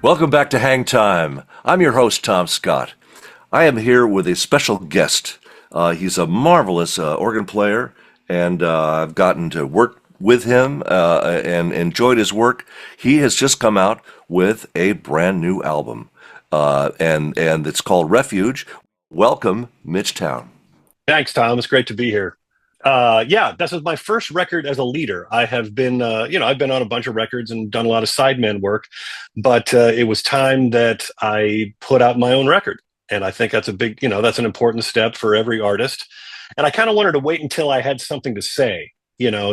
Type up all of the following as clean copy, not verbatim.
Welcome back to Hang Time. I'm your host, Tom Scott. I am here with a special guest. He's a marvelous organ player, and I've gotten to work with him and enjoyed his work. He has just come out with a brand new album, and it's called Refuge. Welcome, Mitch Towne. Thanks, Tom. It's great to be here. This is my first record as a leader. I have been, I've been on a bunch of records and done a lot of sideman work, but it was time that I put out my own record. And I think that's that's an important step for every artist. And I kind of wanted to wait until I had something to say,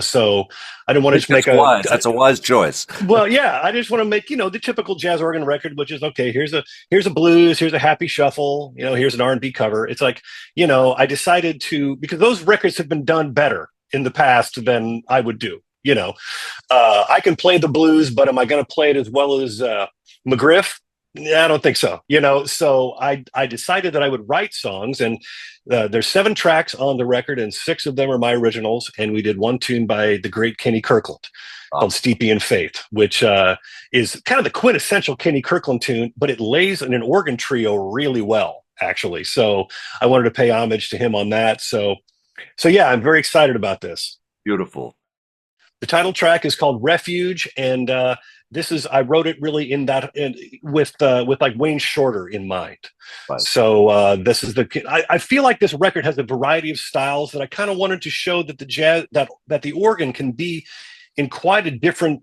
so I didn't want to just make That's a wise choice. Well, yeah, I just want to make, the typical jazz organ record, which is, okay, here's a blues, here's a happy shuffle, here's an R&B cover. It's like, I decided because those records have been done better in the past than I would do. I can play the blues, but am I going to play it as well as McGriff? Yeah, I don't think so. So I decided that I would write songs, and there's 7 tracks on the record, and 6 of them are my originals. And we did one tune by the great Kenny Kirkland called "Steepy in Faith," which is kind of the quintessential Kenny Kirkland tune, but it lays in an organ trio really well, actually. So I wanted to pay homage to him on that. So yeah, I'm very excited about this. Beautiful. The title track is called Refuge, and I wrote it really with like Wayne Shorter in mind. Right. So I feel like this record has a variety of styles that I kind of wanted to show that the jazz that the organ can be in quite a different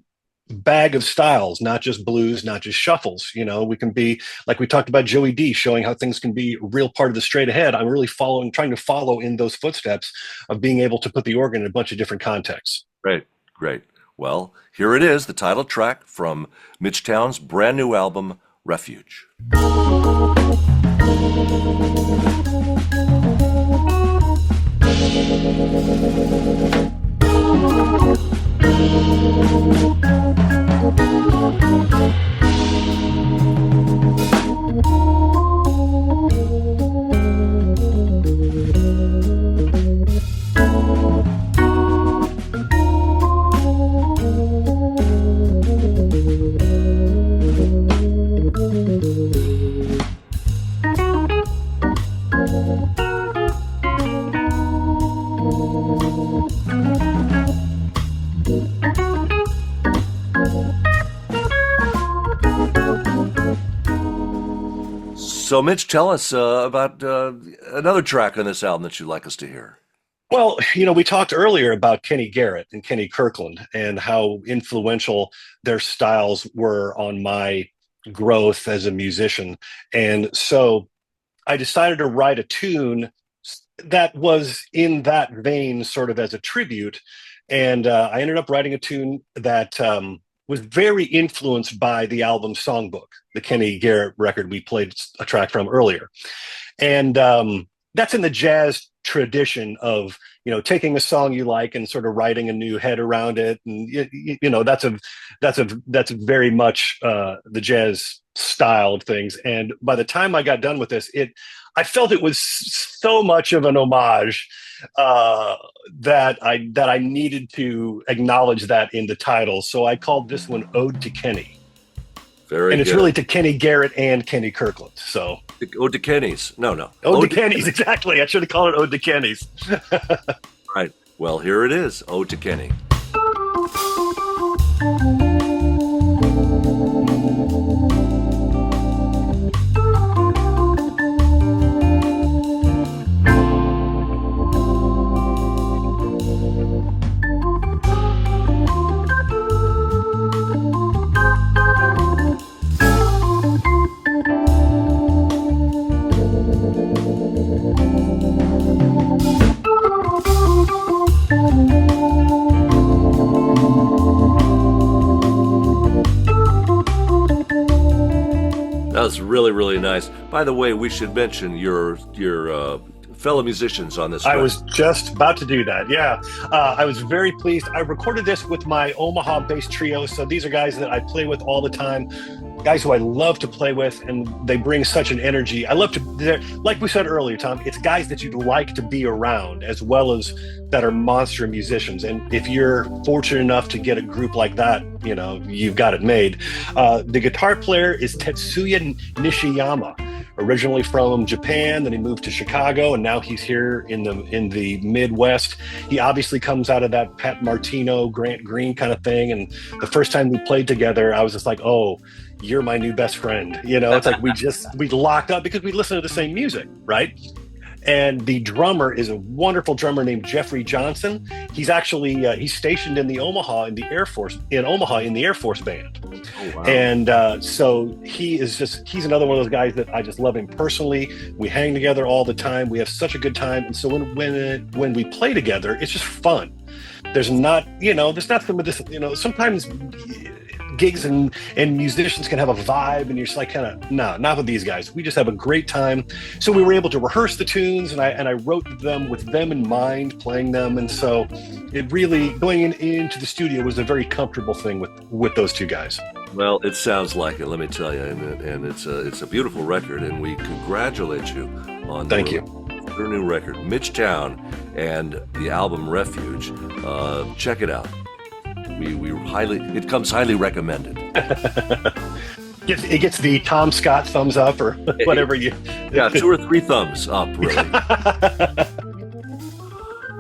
bag of styles, not just blues, not just shuffles. We can be, like we talked about Joey D, showing how things can be a real part of the straight ahead. I'm really trying to follow in those footsteps of being able to put the organ in a bunch of different contexts. Great. Well, here it is, the title track from Mitch Towne's brand new album, Refuge. So, Mitch, tell us about another track on this album that you'd like us to hear. Well, we talked earlier about Kenny Garrett and Kenny Kirkland and how influential their styles were on my growth as a musician. And so I decided to write a tune that was in that vein, sort of as a tribute. And I ended up writing a tune that was very influenced by the album Songbook, the Kenny Garrett record we played a track from earlier. And that's in the jazz tradition of, taking a song you like and sort of writing a new head around it. And, that's very much the jazz style of things. And by the time I got done with this, I felt it was so much of an homage that I needed to acknowledge that in the title. So I called this one Ode to Kenny. And it's really to Kenny Garrett and Kenny Kirkland. So Ode to Kenny's. No. Ode to Kenny's, exactly. I should have called it Ode to Kenny's. Right. Well, here it is, Ode to Kenny. That was really, really nice. By the way, we should mention your fellow musicians on this. I was just about to do that. Yeah. I was very pleased. I recorded this with my Omaha based trio. So these are guys that I play with all the time. guys who I love to play with, and they bring such an energy. I love to, like we said earlier, Tom, it's guys that you'd like to be around as well as that are monster musicians. And if you're fortunate enough to get a group like that, you've got it made. The guitar player is Tetsuya Nishiyama, originally from Japan. Then he moved to Chicago, and now he's here in the Midwest. He obviously comes out of that Pat Martino, Grant Green kind of thing. And the first time we played together, I was just like, oh, you're my new best friend. It's like we locked up because we listen to the same music, right? And the drummer is a wonderful drummer named Jeffrey Johnson. He's actually he's stationed in Omaha in the Air Force Band. Oh, wow. And so he's another one of those guys that I just love him personally. We hang together all the time. We have such a good time. And so when we play together, it's just fun. There's not some of this, sometimes gigs and musicians can have a vibe, and you're just like, kind of, no, not with these guys. We just have a great time. So we were able to rehearse the tunes, and I wrote them with them in mind, playing them. And so it really, going into the studio was a very comfortable thing with those two guys. Well, it sounds like it, let me tell you, and it's a beautiful record, and we congratulate you on your new record, Mitch Towne, and the album Refuge. Check it out. It comes highly recommended. It gets the Tom Scott thumbs up or whatever you. Yeah, 2 or 3 thumbs up, really.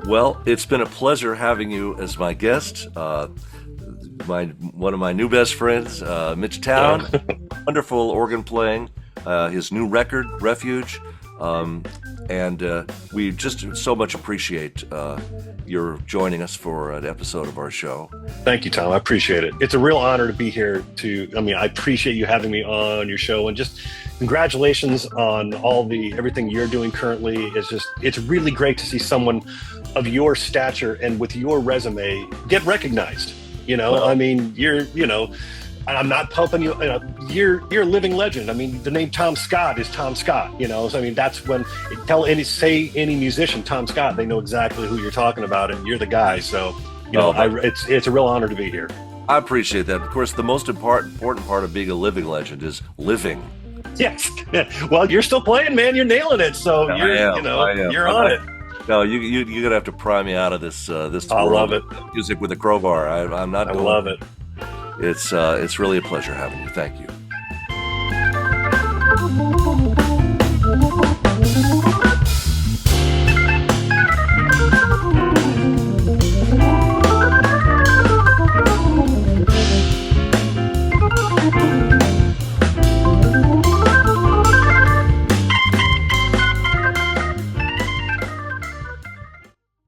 Well, it's been a pleasure having you as my guest. One of my new best friends, Mitch Towne, wonderful organ playing, his new record, Refuge. And we just so much appreciate your joining us for an episode of our show. Thank you, Tom. I appreciate it. It's a real honor to be here. I appreciate you having me on your show, and just congratulations on everything you're doing currently. It's really great to see someone of your stature and with your resume get recognized. I'm not pumping you. You're a living legend. I mean, the name Tom Scott is Tom Scott. So that's when say any musician Tom Scott, they know exactly who you're talking about, and you're the guy. So it's a real honor to be here. I appreciate that. Of course, the most important part of being a living legend is living. Yes. Well, you're still playing, man. You're nailing it. So I am. You're on it. No, you're gonna have to pry me out of this. I love it. Music with a crowbar. I'm not. I love it. It's really a pleasure having you. Thank you.